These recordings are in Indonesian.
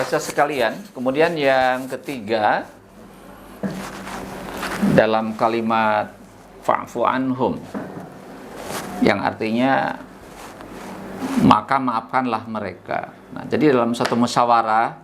pemirsa sekalian, kemudian yang ketiga dalam kalimat fa'fu anhum, yang artinya maka maafkanlah mereka. Nah, jadi dalam satu musyawarah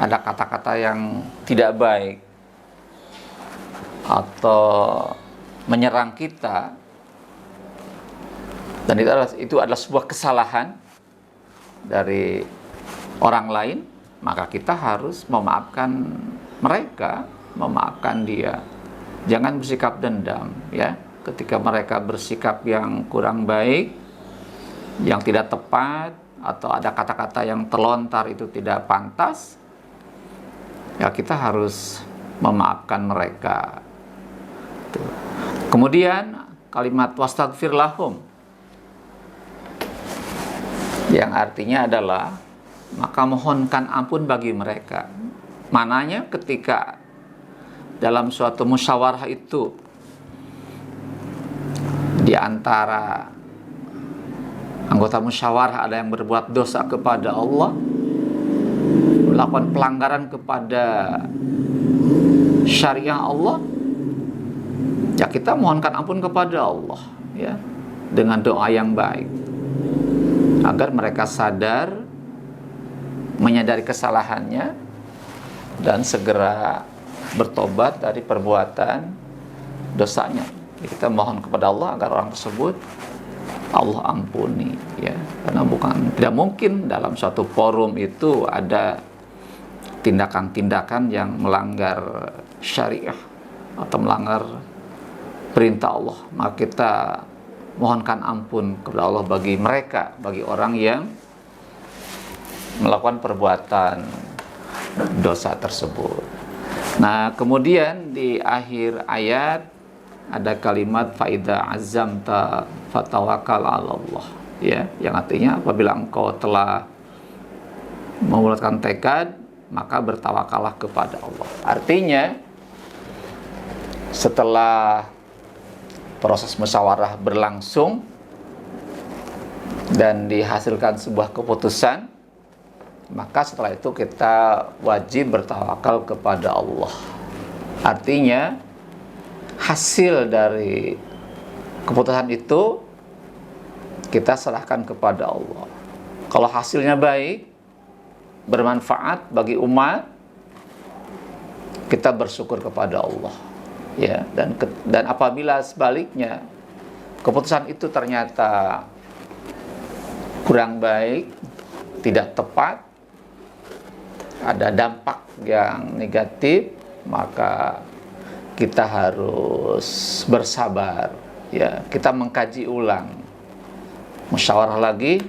ada kata-kata yang tidak baik atau menyerang kita, dan itu adalah sebuah kesalahan dari orang lain, maka kita harus memaafkan mereka, memaafkan dia. Jangan bersikap dendam, ya. Ketika mereka bersikap yang kurang baik, yang tidak tepat, atau ada kata-kata yang terlontar itu tidak pantas, ya kita harus memaafkan mereka. Tuh. Kemudian kalimat wastaghfir lahum, yang artinya adalah maka mohonkan ampun bagi mereka. Mananya ketika dalam suatu musyawarah itu di antara anggota musyawarah ada yang berbuat dosa kepada Allah, melakukan pelanggaran kepada syariah Allah, ya kita mohonkan ampun kepada Allah, ya, dengan doa yang baik, agar mereka sadar, menyadari kesalahannya, dan segera bertobat dari perbuatan dosanya. Kita mohon kepada Allah agar orang tersebut Allah ampuni, ya, karena tidak mungkin dalam suatu forum itu ada tindakan-tindakan yang melanggar syariah atau melanggar perintah Allah. Maka kita mohonkan ampun kepada Allah bagi mereka, bagi orang yang melakukan perbuatan dosa tersebut. Nah, kemudian di akhir ayat ada kalimat faida azamta fatawakkal 'ala Allah, ya, yang artinya apabila engkau telah membulatkan tekad, maka bertawakallah kepada Allah. Artinya setelah proses musyawarah berlangsung dan dihasilkan sebuah keputusan, maka setelah itu kita wajib bertawakal kepada Allah. Artinya hasil dari keputusan itu kita serahkan kepada Allah. Kalau hasilnya baik, bermanfaat bagi umat, kita bersyukur kepada Allah, ya. Dan apabila sebaliknya keputusan itu ternyata kurang baik, tidak tepat, ada dampak yang negatif, maka kita harus bersabar, ya. Kita mengkaji ulang, musyawarah lagi,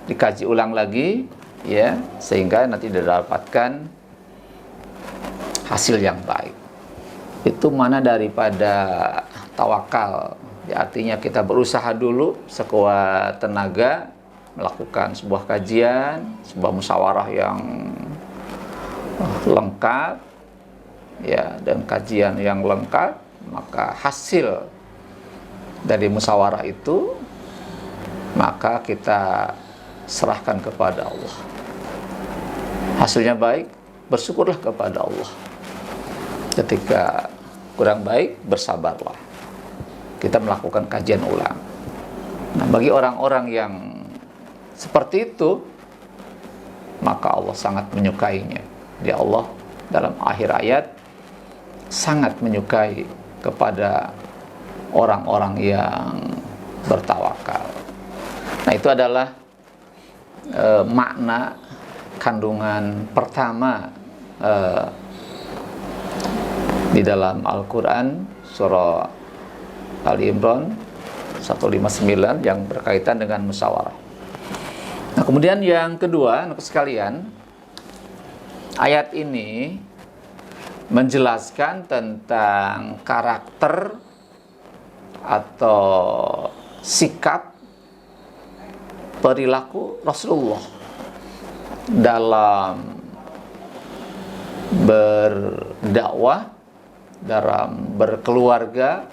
dikaji ulang lagi, ya, sehingga nanti didapatkan hasil yang baik. Itu mana daripada tawakal, ya, artinya kita berusaha dulu sekuat tenaga melakukan sebuah kajian, sebuah musyawarah yang lengkap, ya, dan kajian yang lengkap, maka hasil dari musyawarah itu maka kita serahkan kepada Allah. Hasilnya baik, bersyukurlah kepada Allah. Ketika kurang baik, bersabarlah. Kita melakukan kajian ulang. Nah, bagi orang-orang yang seperti itu, maka Allah sangat menyukainya. Ya, Allah dalam akhir ayat sangat menyukai kepada orang-orang yang bertawakal. Nah, itu adalah makna kandungan pertama di dalam Al-Quran, surah Ali Imran 159 yang berkaitan dengan musyawarah. Nah, kemudian yang kedua, anak sekalian, ayat ini menjelaskan tentang karakter atau sikap perilaku Rasulullah dalam berdakwah, dalam berkeluarga,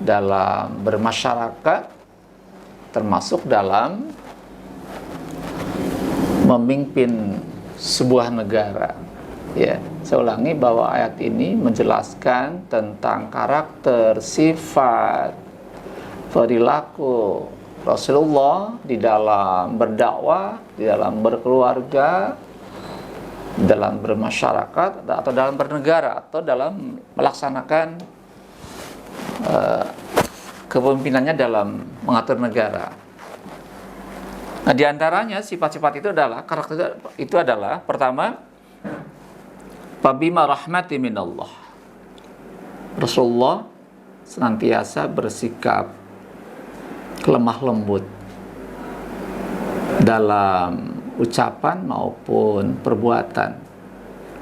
dalam bermasyarakat, termasuk dalam memimpin sebuah negara. Ya, saya ulangi bahwa ayat ini menjelaskan tentang karakter, sifat, perilaku Rasulullah di dalam berdakwah, di dalam berkeluarga, dalam bermasyarakat, atau dalam bernegara, atau dalam melaksanakan kepemimpinannya dalam mengatur negara. Nah, diantaranya sifat-sifat itu adalah, karakter itu adalah, pertama, fabima rahmati minallah. Rasulullah senantiasa bersikap lemah lembut dalam ucapan maupun perbuatan,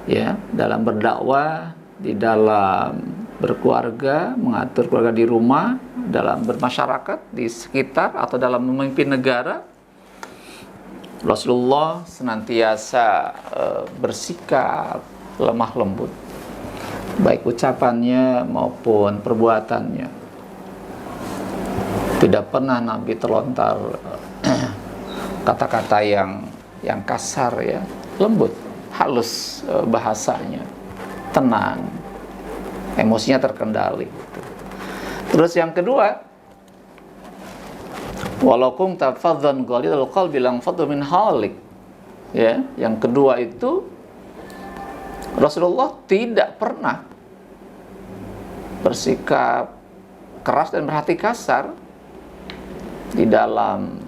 ya, dalam berdakwah, di dalam berkeluarga, mengatur keluarga di rumah, dalam bermasyarakat di sekitar, atau dalam memimpin negara. Rasulullah senantiasa bersikap lemah lembut, baik ucapannya maupun perbuatannya. Tidak pernah Nabi terlontar kata-kata yang kasar, ya, lembut, halus bahasanya, tenang, emosinya terkendali. Terus yang kedua, walau kunta faddan ghalidhal qalbi lam faddu min hawlik. Ya, yang kedua itu Rasulullah tidak pernah bersikap keras dan berhati kasar di dalam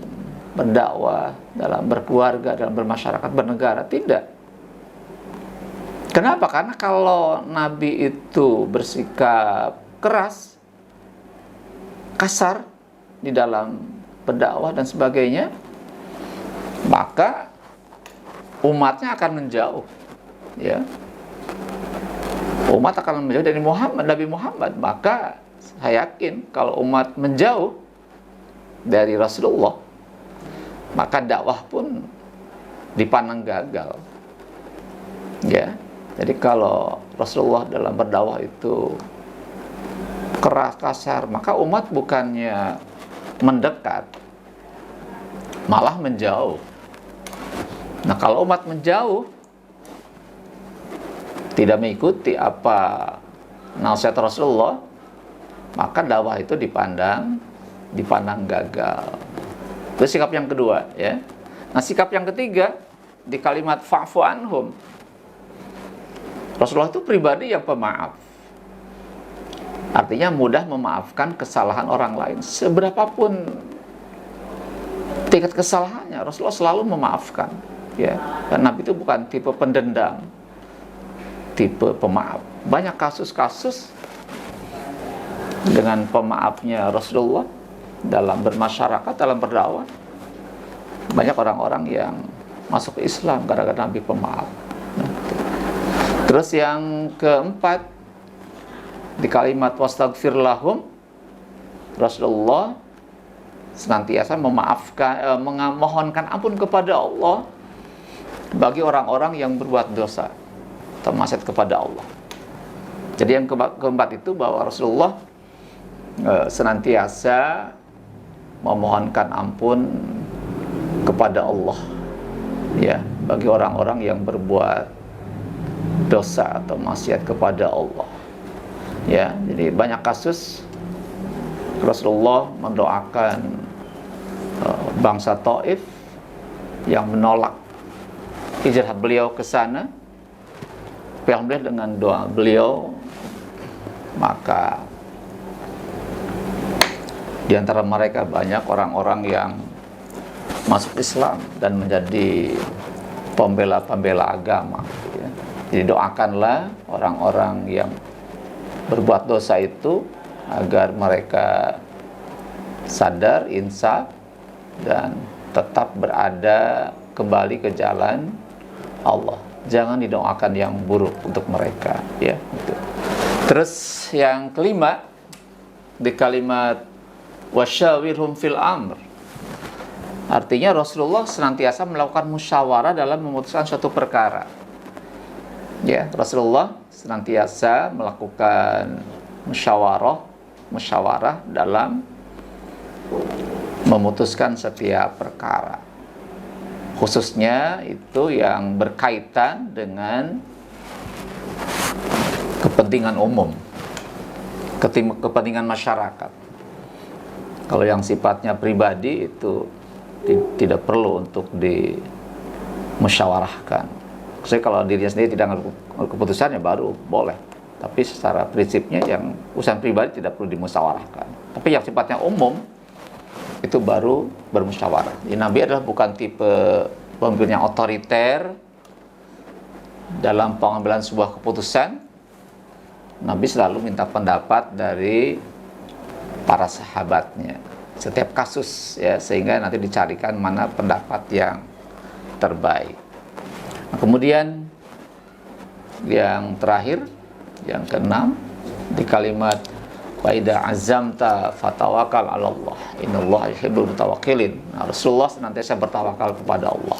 berdakwah, dalam berkeluarga, dalam bermasyarakat, bernegara. Tidak. Kenapa? Karena kalau Nabi itu bersikap keras, kasar di dalam berdakwah dan sebagainya, maka umatnya akan menjauh, ya. Umat akan menjauh dari Nabi Muhammad. Maka saya yakin kalau umat menjauh dari Rasulullah, maka dakwah pun dipandang gagal, ya. Jadi kalau Rasulullah dalam berdakwah itu keras, kasar, maka umat bukannya mendekat, malah menjauh. Nah, kalau umat menjauh, tidak mengikuti apa nasihat Rasulullah, maka dakwah itu dipandang gagal. Itu sikap yang kedua, ya. Nah, sikap yang ketiga di kalimat fa'fu anhum. Rasulullah itu pribadi yang pemaaf. Artinya mudah memaafkan kesalahan orang lain. Seberapapun tingkat kesalahannya, Rasulullah selalu memaafkan, ya. Dan Nabi itu bukan tipe pendendam, tipe pemaaf. Banyak kasus-kasus dengan pemaafnya Rasulullah dalam bermasyarakat, dalam berdakwah. Banyak orang-orang yang masuk ke Islam gara-gara Nabi pemaaf. Terus yang keempat, di kalimat wastaghfir lahum, Rasulullah senantiasa memaafkan, memohonkan ampun kepada Allah bagi orang-orang yang berbuat dosa atau maksiat kepada Allah. Jadi yang keempat itu bahwa Rasulullah senantiasa memohonkan ampun kepada Allah, ya, bagi orang-orang yang berbuat dosa atau maksiat kepada Allah, ya. Jadi banyak kasus Rasulullah mendoakan bangsa Taif yang menolak hijrah beliau ke sana. Alhamdulillah dengan doa beliau, maka di antara mereka banyak orang-orang yang masuk Islam dan menjadi pembela-pembela agama, ya. Jadi doakanlah orang-orang yang berbuat dosa itu agar mereka sadar, insaf, dan tetap berada kembali ke jalan Allah. Jangan didoakan yang buruk untuk mereka, ya. Gitu. Terus yang kelima, di kalimat wasyawirhum fil amr, artinya Rasulullah senantiasa melakukan musyawarah dalam memutuskan suatu perkara. Ya, Rasulullah senantiasa melakukan musyawarah dalam memutuskan setiap perkara. khususnya itu yang berkaitan dengan kepentingan umum, kepentingan masyarakat. Kalau yang sifatnya pribadi itu tidak perlu untuk dimusyawarahkan. Jadi kalau dirinya sendiri tidak mengambil keputusan, ya baru boleh. Tapi secara prinsipnya yang urusan pribadi tidak perlu dimusyawarahkan. Tapi yang sifatnya umum itu baru bermusyawarah. Jadi Nabi adalah bukan tipe pemimpin yang otoriter dalam pengambilan sebuah keputusan. Nabi selalu minta pendapat dari para sahabatnya setiap kasus, ya, sehingga nanti dicarikan mana pendapat yang terbaik. Nah, kemudian yang terakhir, yang keenam, di kalimat wa idza azamta fatawakal 'ala Allah innallaha yuhibbul mutawakkilin. Nah, Rasulullah senantiasa bertawakal kepada Allah.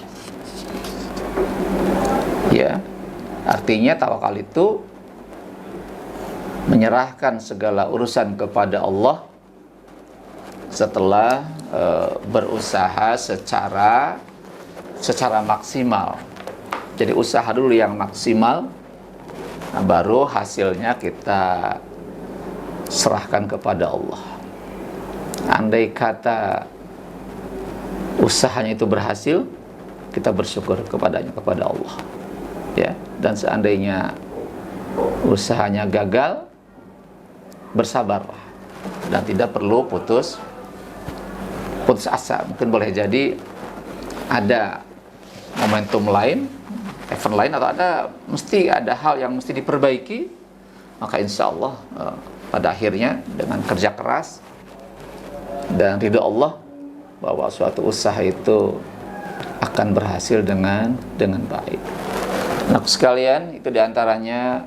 Ya, artinya tawakal itu menyerahkan segala urusan kepada Allah setelah berusaha secara maksimal. Jadi usaha dulu yang maksimal, nah baru hasilnya kita serahkan kepada Allah. Andai kata usahanya itu berhasil, kita bersyukur kepadanya, kepada Allah, ya. Dan seandainya usahanya gagal, bersabarlah dan tidak perlu putus asa. Mungkin boleh jadi ada momentum lain, event lain, atau mesti ada hal yang mesti diperbaiki, maka insya Allah pada akhirnya dengan kerja keras dan ridha Allah, bahwa suatu usaha itu akan berhasil dengan baik. Nah, sekalian, itu diantaranya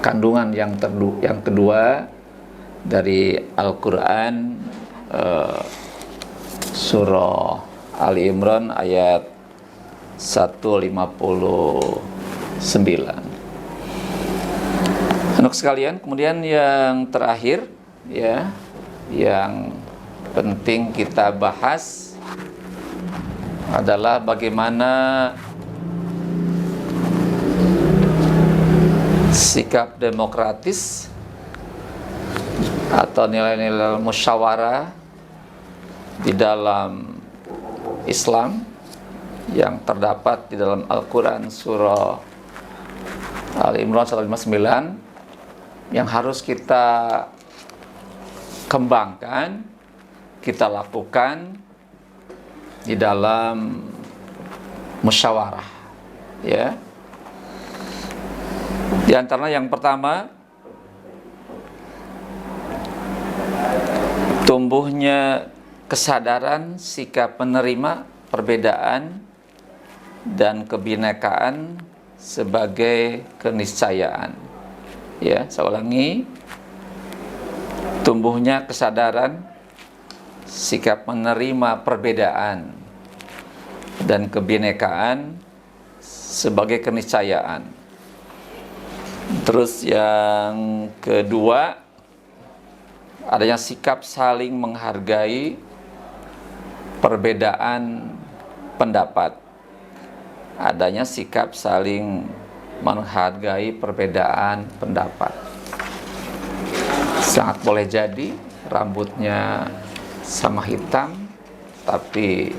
kandungan yang kedua dari Al-Quran, surah Ali Imran ayat 159. Anak sekalian, kemudian yang terakhir, ya, yang penting kita bahas adalah bagaimana sikap demokratis atau nilai-nilai musyawarah di dalam Islam yang terdapat di dalam Al-Quran surah Al-Imran 159, yang harus kita kembangkan, kita lakukan di dalam musyawarah, ya. Di antara yang pertama, tumbuhnya kesadaran sikap menerima perbedaan dan kebinekaan sebagai keniscayaan. Ya, saya ulangi. Tumbuhnya kesadaran sikap menerima perbedaan dan kebinekaan sebagai keniscayaan. Terus yang kedua, adanya sikap saling menghargai perbedaan pendapat. Adanya sikap saling menghargai perbedaan pendapat. Sangat boleh jadi rambutnya sama hitam, tapi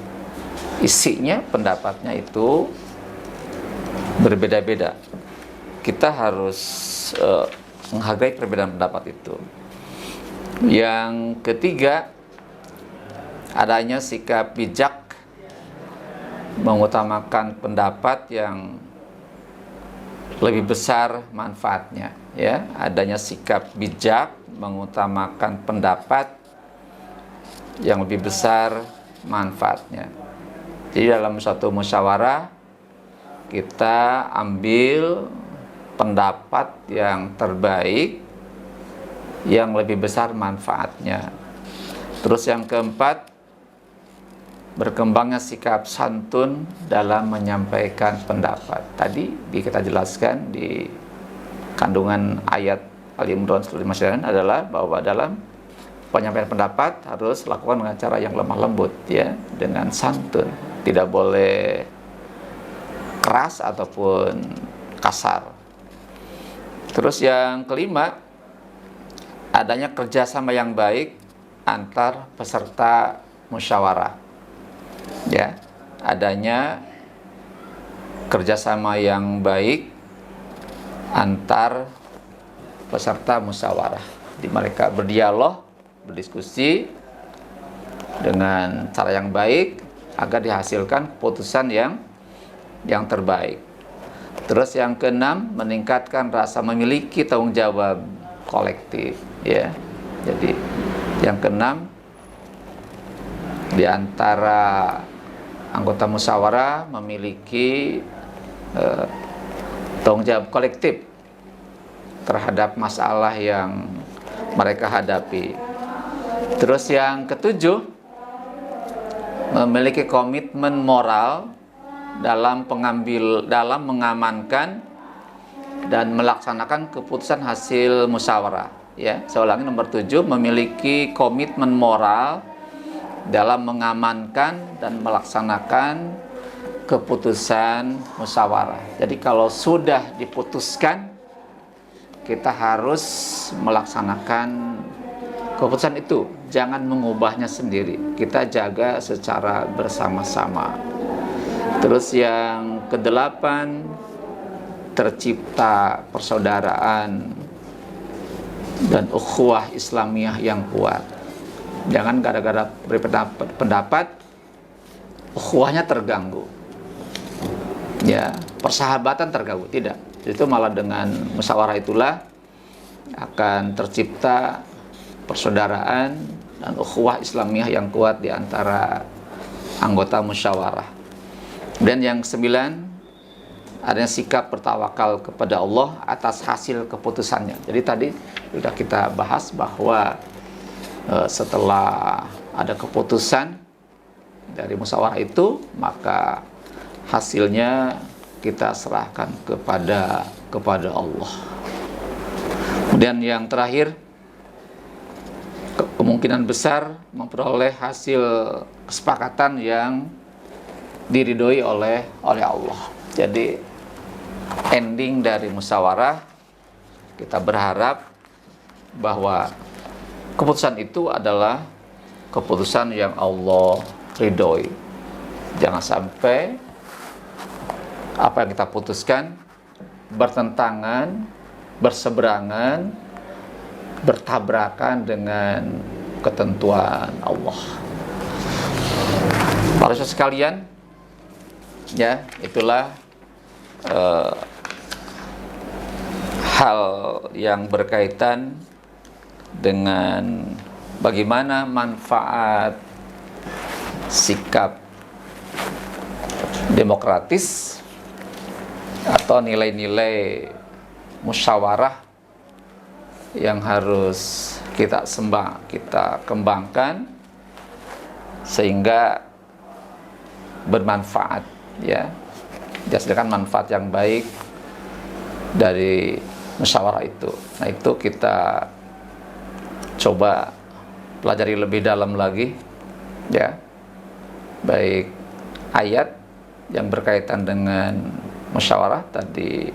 isinya, pendapatnya itu berbeda-beda. Kita harus menghargai perbedaan pendapat itu. Yang ketiga, adanya sikap bijak mengutamakan pendapat yang lebih besar manfaatnya, ya. Adanya sikap bijak mengutamakan pendapat yang lebih besar manfaatnya. Jadi dalam suatu musyawarah kita ambil pendapat yang terbaik, yang lebih besar manfaatnya. Terus yang keempat, berkembangnya sikap santun dalam menyampaikan pendapat. Tadi kita jelaskan di kandungan ayat Ali Imran 159 adalah bahwa dalam penyampaian pendapat harus lakukan dengan cara yang lemah lembut, ya, dengan santun, tidak boleh keras ataupun kasar. Terus yang kelima, adanya kerjasama yang baik antar peserta musyawarah, ya, adanya kerjasama yang baik antar peserta musyawarah, di mereka berdialog, berdiskusi dengan cara yang baik agar dihasilkan keputusan yang terbaik. Terus yang keenam, meningkatkan rasa memiliki tanggung jawab kolektif, ya. Jadi yang keenam, di antara anggota musyawarah memiliki tanggung jawab kolektif terhadap masalah yang mereka hadapi. Terus yang ketujuh, memiliki komitmen moral dalam mengamankan dan melaksanakan keputusan hasil musyawarah, ya. Saya ulangi, nomor 7, memiliki komitmen moral dalam mengamankan dan melaksanakan keputusan musyawarah. Jadi kalau sudah diputuskan, kita harus melaksanakan keputusan itu, jangan mengubahnya sendiri. Kita jaga secara bersama-sama. Terus yang kedelapan, tercipta persaudaraan dan ukhuwah Islamiyah yang kuat. Jangan gara-gara berpendapat ukhuwahnya terganggu, ya, persahabatan terganggu. Tidak, itu malah dengan musyawarah itulah akan tercipta persaudaraan dan ukhuwah Islamiyah yang kuat di antara anggota musyawarah. Dan yang kesembilan, adanya sikap bertawakal kepada Allah atas hasil keputusannya. Jadi tadi sudah kita bahas bahwa setelah ada keputusan dari musyawarah itu, maka hasilnya kita serahkan kepada Allah. Kemudian yang terakhir, kemungkinan besar memperoleh hasil kesepakatan yang diridhoi oleh Allah. Jadi ending dari musyawarah, kita berharap bahwa keputusan itu adalah keputusan yang Allah ridhoi. Jangan sampai apa yang kita putuskan bertentangan, berseberangan, bertabrakan dengan ketentuan Allah. Para saudara sekalian, ya, itulah hal yang berkaitan dengan bagaimana manfaat sikap demokratis atau nilai-nilai musyawarah yang harus kita kembangkan sehingga bermanfaat, ya, dihasilkan manfaat yang baik dari musyawarah itu. Nah, itu kita coba pelajari lebih dalam lagi, ya, baik ayat yang berkaitan dengan musyawarah tadi,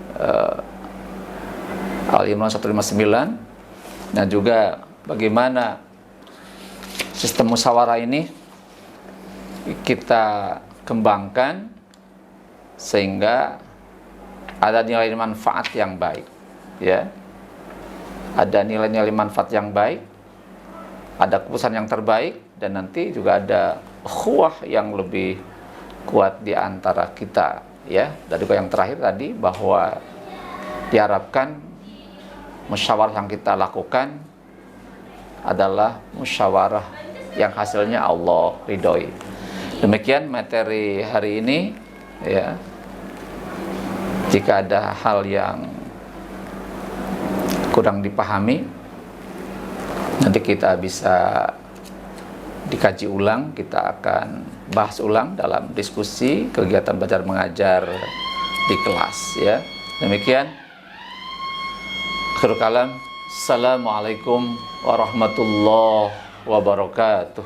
Al-Imran 159, dan juga bagaimana sistem musyawarah ini kita kembangkan sehingga ada nilai manfaat yang baik, ya, ada nilai-nilai manfaat yang baik, ada keputusan yang terbaik, dan nanti juga ada ukhuwah yang lebih kuat di antara kita, ya. Dan juga yang terakhir tadi, bahwa diharapkan musyawarah yang kita lakukan adalah musyawarah yang hasilnya Allah ridhoi. Demikian materi hari ini, ya. Jika ada hal yang kurang dipahami, nanti kita bisa dikaji ulang, kita akan bahas ulang dalam diskusi kegiatan belajar mengajar di kelas, ya. Demikian. Akhirul kalam. Assalamualaikum warahmatullahi wabarakatuh.